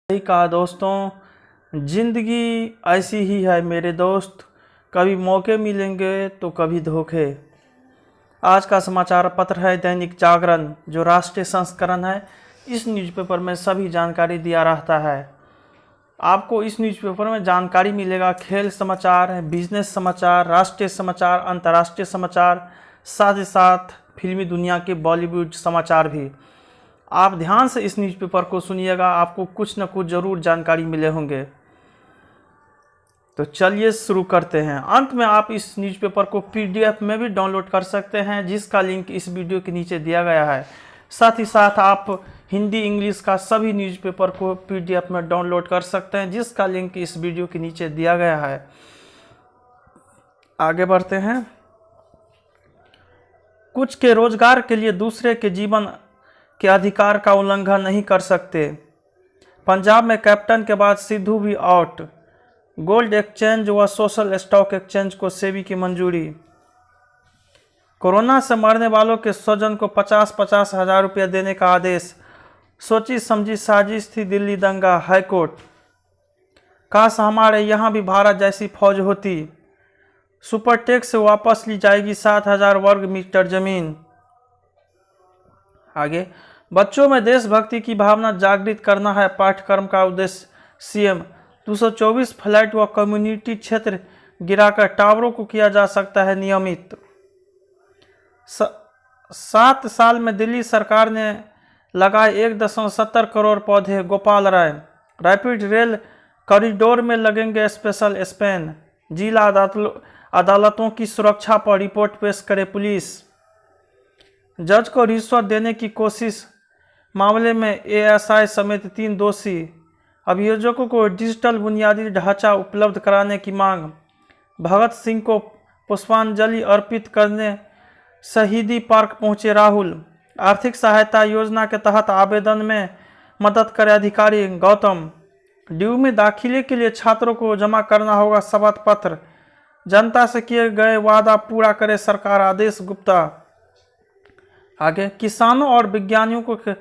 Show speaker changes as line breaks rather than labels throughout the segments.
सही कहा दोस्तों, जिंदगी ऐसी ही है मेरे दोस्त। कभी मौके मिलेंगे तो कभी धोखे। आज का समाचार पत्र है दैनिक जागरण, जो राष्ट्रीय संस्करण है। इस न्यूज़पेपर में सभी जानकारी दिया रहता है। आपको इस न्यूज़पेपर में जानकारी मिलेगा खेल समाचार, बिजनेस समाचार, राष्ट्रीय समाचार, अंतर्राष्ट्रीय समाचार, साथ ही साथ फिल्मी दुनिया के बॉलीवुड समाचार भी। आप ध्यान से इस न्यूज़पेपर को सुनिएगा, आपको कुछ न कुछ ज़रूर जानकारी मिले होंगे। तो चलिए शुरू करते हैं। अंत में आप इस न्यूज़पेपर को पीडीएफ में भी डाउनलोड कर सकते हैं, जिसका लिंक इस वीडियो के नीचे दिया गया है। साथ ही साथ आप हिंदी इंग्लिश का सभी न्यूज़पेपर को पीडीएफ में डाउनलोड कर सकते हैं, जिसका लिंक इस वीडियो के नीचे दिया गया है। आगे बढ़ते हैं। कुछ के रोजगार के लिए दूसरे के जीवन के अधिकार का उल्लंघन नहीं कर सकते। पंजाब में कैप्टन के बाद सिद्धू भी आउट। गोल्ड एक्सचेंज व सोशल स्टॉक एक्सचेंज को सेबी की मंजूरी। कोरोना से मरने वालों के स्वजन को 50-50 हज़ार रुपये देने का आदेश। सोची समझी साजिश थी दिल्ली दंगा, हाईकोर्ट। काश हमारे यहाँ भी भारत जैसी फौज होती। सुपर टैक्स से वापस ली जाएगी 7,000 वर्ग मीटर जमीन। आगे, बच्चों में देशभक्ति की भावना जागृत करना है पाठ्यक्रम का उद्देश्य। सीएम 224 फ्लैट व कम्युनिटी क्षेत्र गिराकर टावरों को किया जा सकता है नियमित। 7 साल में दिल्ली सरकार ने लगाए 1.70 करोड़ पौधे। Gopal Rai. Rapid rail corridor में लगेंगे स्पेशल स्पेन। जिला अदालतों की सुरक्षा पर रिपोर्ट पेश करे पुलिस। जज को रिश्वत देने की कोशिश मामले में एएसआई समेत 3 दोषी। अभियोजकों को डिजिटल बुनियादी ढांचा उपलब्ध कराने की मांग। भगत सिंह को पुष्पांजलि अर्पित करने शहीदी पार्क पहुंचे राहुल। आर्थिक सहायता योजना के तहत आवेदन में मदद करे अधिकारी गौतम। ड्यू में दाखिले के लिए छात्रों को जमा करना होगा शपथ पत्र। जनता से किए गए वादा पूरा करे सरकार, आदेश गुप्ता। आगे, किसानों और वैज्ञानिकों को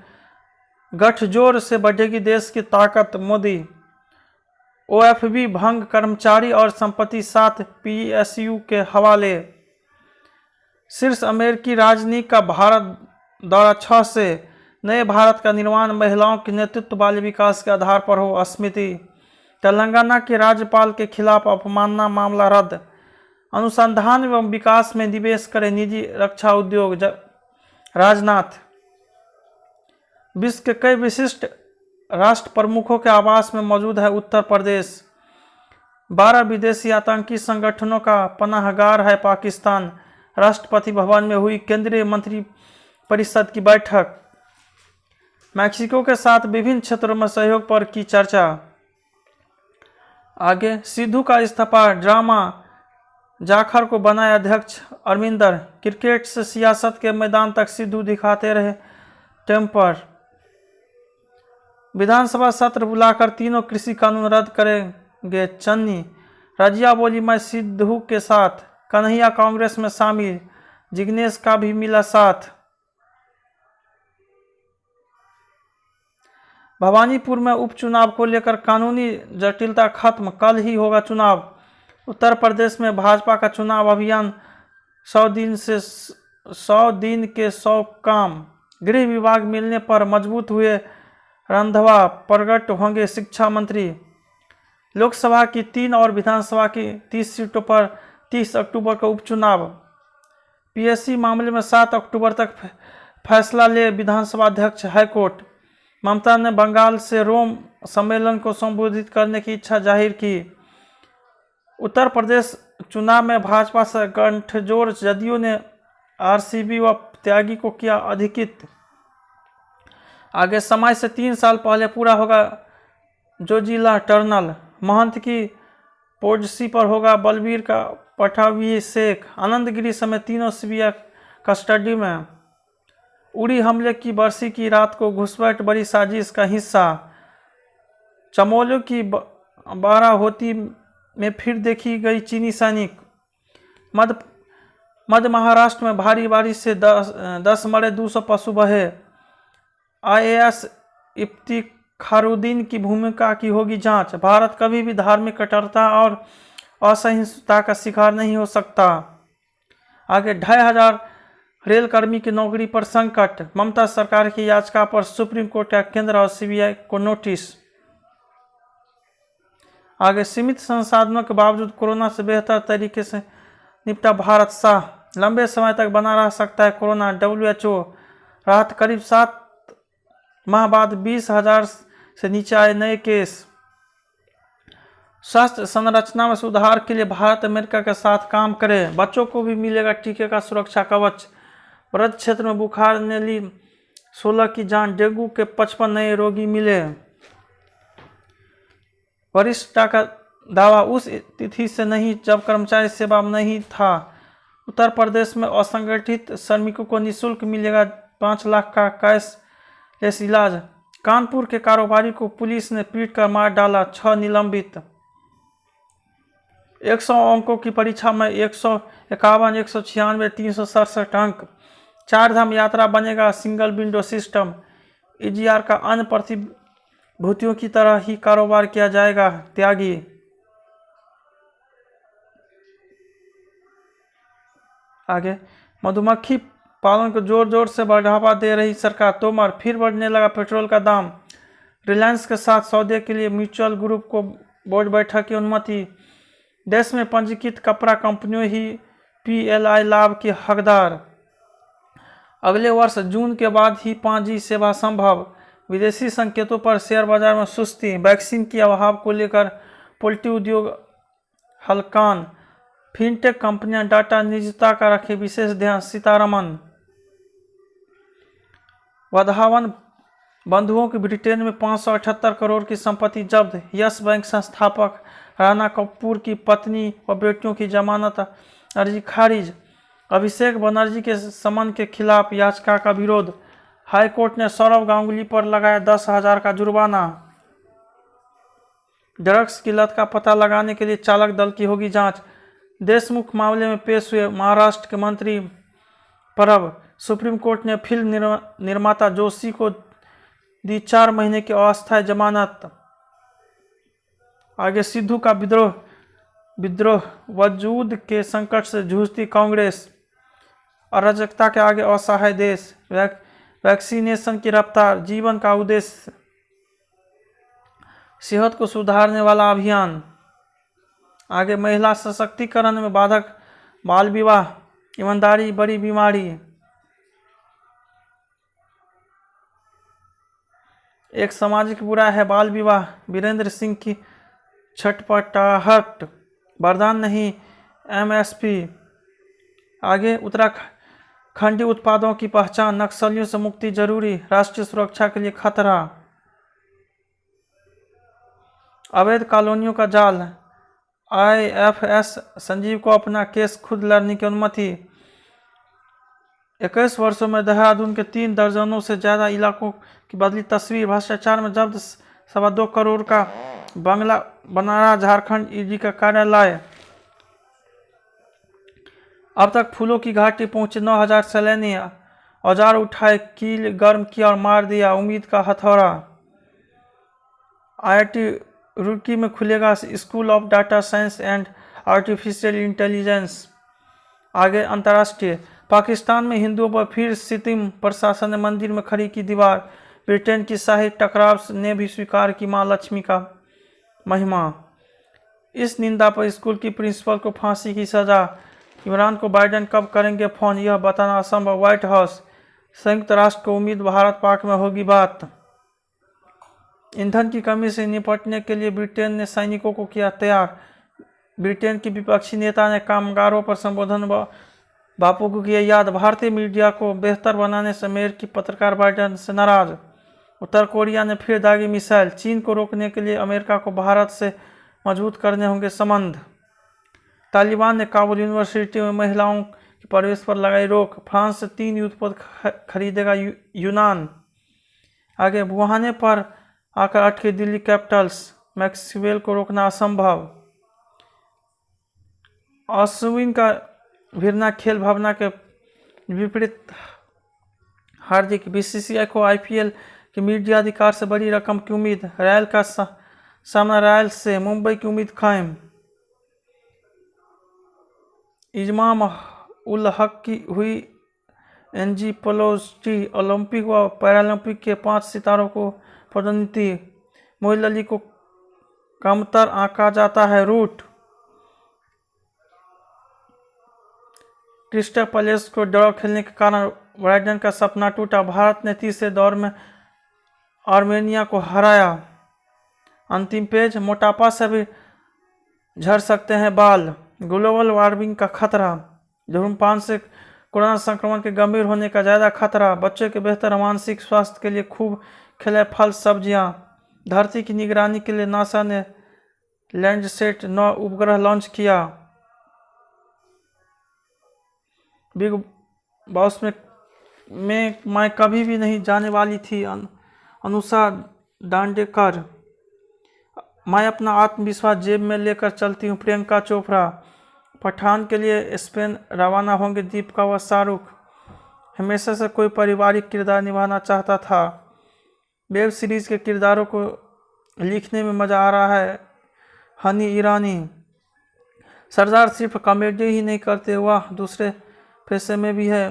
गठजोड़ से बढ़ेगी देश की ताकत, मोदी। ओएफबी भंग, कर्मचारी और संपत्ति 7 पीएसयू के हवाले। शीर्ष अमेरिकी राजनीति का भारत दौरा 6 से नए भारत का निर्माण महिलाओं के नेतृत्व वाले विकास के आधार पर हो, स्मृति। तेलंगाना के राज्यपाल के खिलाफ अपमानना मामला रद्द। अनुसंधान एवं विकास में निवेश करे निजी रक्षा उद्योग, राजनाथ। विश्व के कई विशिष्ट राष्ट्र प्रमुखों के आवास में मौजूद है उत्तर प्रदेश। 12 विदेशी आतंकी संगठनों का पनाहगार है पाकिस्तान। राष्ट्रपति भवन में हुई केंद्रीय मंत्री परिषद की बैठक। मैक्सिको के साथ विभिन्न क्षेत्रों में सहयोग पर की चर्चा। आगे, सिद्धू का इस्तीफा, ड्रामा। जाखड़ को बनाए अध्यक्ष अरविंदर। क्रिकेट से सियासत के मैदान तक सिद्धू दिखाते रहे टेम्पर। विधानसभा सत्र बुलाकर तीनों कृषि कानून रद्द करेंगे चन्नी। रजिया बोली मैं सिद्धू के साथ। कन्हैया कांग्रेस में शामिल, जिग्नेश का भी मिला साथ। भवानीपुर में उपचुनाव को लेकर कानूनी जटिलता खत्म, कल ही होगा चुनाव। उत्तर प्रदेश में भाजपा का चुनाव अभियान 100 दिन के 100 काम। गृह विभाग मिलने पर मजबूत हुए रंधवा, प्रगट होंगे शिक्षा मंत्री। लोकसभा की 3 और विधानसभा की 30 सीटों पर 30 अक्टूबर को उपचुनाव। पीएससी मामले में 7 अक्टूबर तक फैसला ले विधानसभा अध्यक्ष, हाईकोर्ट। ममता ने बंगाल से रोम सम्मेलन को संबोधित करने की इच्छा जाहिर की। उत्तर प्रदेश चुनाव में भाजपा से गठजोड़, जदयू ने आरसीबी व त्यागी को किया अधिकृत। आगे, समय से 3 साल पहले पूरा होगा जोजिला टनल। महंत की पोडसी पर होगा बलबीर का पटाभिषेक। आनंदगिरी समेत तीनों सीबीआई कस्टडी में। उड़ी हमले की बरसी की रात को घुसपैठ बड़ी साजिश का हिस्सा। चमोली की बाराहोती में फिर देखी गई चीनी सैनिक। मध्य महाराष्ट्र में भारी बारिश से 10 मरे, 200 पशु बहे। आईएएस खारुद्दीन की भूमिका की होगी जांच। भारत कभी भी धार्मिक कट्टरता और असहिष्णुता का शिकार नहीं हो सकता। आगे 2500 रेलकर्मी की नौकरी पर संकट। ममता सरकार की याचिका पर सुप्रीम कोर्ट का केंद्र और सीबीआई को नोटिस। आगे सीमित संसाधनों के बावजूद कोरोना से बेहतर तरीके से निपटा भारत। शाह लंबे समय तक बना रह सकता है कोरोना, WHO। राहत करीब 7 माह बाद 20,000 से नीचे आए नए केस। स्वास्थ्य संरचना में सुधार के लिए भारत अमेरिका के साथ काम करे। बच्चों को भी मिलेगा टीके का सुरक्षा कवच। ब्रज क्षेत्र में बुखार ने ली 16 की जान। डेंगू के 55 नए रोगी मिले। वरिष्ठता का दावा उस तिथि से नहीं जब कर्मचारी सेवा में नहीं था। उत्तर प्रदेश में असंगठित श्रमिकों को निःशुल्क मिलेगा 5 लाख का कैशलेस इलाज। कानपुर के कारोबारी को पुलिस ने पीट कर मार डाला, 6 निलंबित। 100 अंकों की परीक्षा में 151, 196, 367 अंक। 4 धाम यात्रा बनेगा सिंगल विंडो सिस्टम। EGR का अन्य प्रतिभूतियों की तरह ही कारोबार किया जाएगा, त्यागी। आगे मधुमक्खी पालन को जोर जोर से बढ़ावा दे रही सरकार। तोमर फिर बढ़ने लगा पेट्रोल का दाम। रिलायंस के साथ सौदे के लिए म्यूचुअल ग्रुप को बोर्ड बैठक की अनुमति। देश में पंजीकृत कपड़ा कंपनियों ही PLI लाभ की हकदार। अगले वर्ष जून के बाद ही 5G सेवा संभव। विदेशी संकेतों पर शेयर बाजार में सुस्ती। वैक्सीन के अभाव को लेकर पोल्ट्री उद्योग हलकान। फिनटेक कंपनियां डाटा निजता का रखे विशेष ध्यान, सीतारमन। वधावन बंधुओं की ब्रिटेन में 578 करोड़ की संपत्ति जब्त। यस बैंक संस्थापक राणा कपूर की पत्नी व बेटियों की जमानत अर्जी खारिज। अभिषेक बनर्जी के समन के खिलाफ याचिका का विरोध। हाईकोर्ट ने सौरव गांगुली पर लगाया 10,000 का जुर्माना। ड्रग्स की लत का पता लगाने के लिए चालक दल की होगी जांच। देशमुख मामले में पेश हुए महाराष्ट्र के मंत्री परब। सुप्रीम कोर्ट ने फिल्म निर्माता जोशी को दी 4 महीने की अस्थायी जमानत। आगे सिद्धू का विद्रोह वजूद के संकट से जूझती कांग्रेस। अराजकता के आगे असहाय देश। वैक्सीनेशन की रफ्तार जीवन का उद्देश्य। सेहत को सुधारने वाला अभियान। आगे महिला सशक्तिकरण में बाधक बाल विवाह। ईमानदारी बड़ी बीमारी। एक सामाजिक बुराई है बाल विवाह। वीरेंद्र सिंह की छटपटाहट। वरदान नहीं MSP। आगे उत्तराखंडी उत्पादों की पहचान। नक्सलियों से मुक्ति जरूरी। राष्ट्रीय सुरक्षा के लिए खतरा। अवैध कॉलोनियों का जाल। IFS संजीव को अपना केस खुद लड़ने की अनुमति। 21 वर्षों में देहरादून के 3 दर्जनों से ज्यादा इलाकों की बदली तस्वीर। भ्रष्टाचार में जब्त 2.25 करोड़ का बंगला बना रहा झारखंड ED का कार्यालय। अब तक फूलों की घाटी पहुंचे 9,000 सैलानी। औजार उठाए, कील गर्म किया और मार दिया उम्मीद का हथौड़ा। IIT रुड़की में खुलेगा school of data science and artificial intelligence. आगे अंतर्राष्ट्रीय। पाकिस्तान में हिंदुओं पर फिर सितम। प्रशासन ने मंदिर में खड़ी की दीवार। ब्रिटेन की शाही टकराव ने भी स्वीकार की मां लक्ष्मी का महिमा। इस निंदा पर स्कूल की प्रिंसिपल को फांसी की सजा। इमरान को बाइडेन कब करेंगे फोन, यह बताना असंभव। White house. संयुक्त राष्ट्र को उम्मीद भारत पाक में होगी बात। ईंधन की कमी से निपटने के लिए ब्रिटेन ने सैनिकों को किया तैयार। ब्रिटेन की विपक्षी नेता ने कामगारों पर संबोधन बापू को किया याद। भारतीय मीडिया को बेहतर बनाने से अमेरिकी पत्रकार बाइडेन से नाराज। उत्तर कोरिया ने फिर दागी मिसाइल। चीन को रोकने के लिए अमेरिका को भारत से मजबूत करने होंगे संबंध। तालिबान ने काबुल यूनिवर्सिटी में महिलाओं के प्रवेश पर लगाई रोक। फ्रांस से 3 युद्धपोत खरीदेगा यूनान। आगे बुहाने पर आकर अटके दिल्ली कैपिटल्स। मैक्सवेल को रोकना असंभव। अश्विन का भिड़ना खेल भावना के विपरीत हार्दिक। BCCI को IPL कि मीडिया अधिकार से बड़ी रकम की उम्मीद, रैल का सामना रैल से, मुंबई की उम्मीद कायम। इमाम उल हक की हुई एंजियोप्लास्टी, ओलंपिक व पैरालंपिक के 5 सितारों को पदोन्नति, मोइन अली को कमतर आंका जाता है, रूट। क्रिस्टल पैलेस को ड्रॉ खेलने के कारण ब्राइटन का सपना टूटा, भारत ने तीसरे दौर में आर्मेनिया को हराया। अंतिम पेज, मोटापा से भी झड़ सकते हैं बाल, ग्लोबल वार्मिंग का खतरा, धूम्रपान से कोरोना संक्रमण के गंभीर होने का ज़्यादा खतरा, बच्चों के बेहतर मानसिक स्वास्थ्य के लिए खूब खिलाए फल सब्जियां, धरती की निगरानी के लिए नासा ने लैंडसैट 9 उपग्रह लॉन्च किया। बिग बॉस में मैं कभी भी नहीं जाने वाली थी अनुषा दांडेकर, मैं अपना आत्मविश्वास जेब में लेकर चलती हूँ, प्रियंका चोपड़ा। पठान के लिए स्पेन रवाना होंगे दीपिका व शाहरुख, हमेशा से कोई पारिवारिक किरदार निभाना चाहता था, वेब सीरीज़ के किरदारों को लिखने में मज़ा आ रहा है, हनी ईरानी। सरदार सिर्फ कॉमेडी ही नहीं करते, वह दूसरे पैसे में भी है,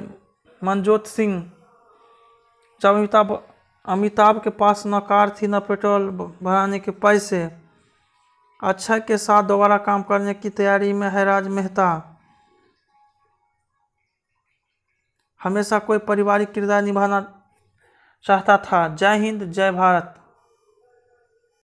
मनजोत सिंह। जब अमिताभ के पास न कार थी न पेट्रोल भराने के पैसे, अक्षय के साथ दोबारा काम करने की तैयारी में है राज मेहता, हमेशा कोई पारिवारिक किरदार निभाना चाहता था। जय हिंद, जय भारत।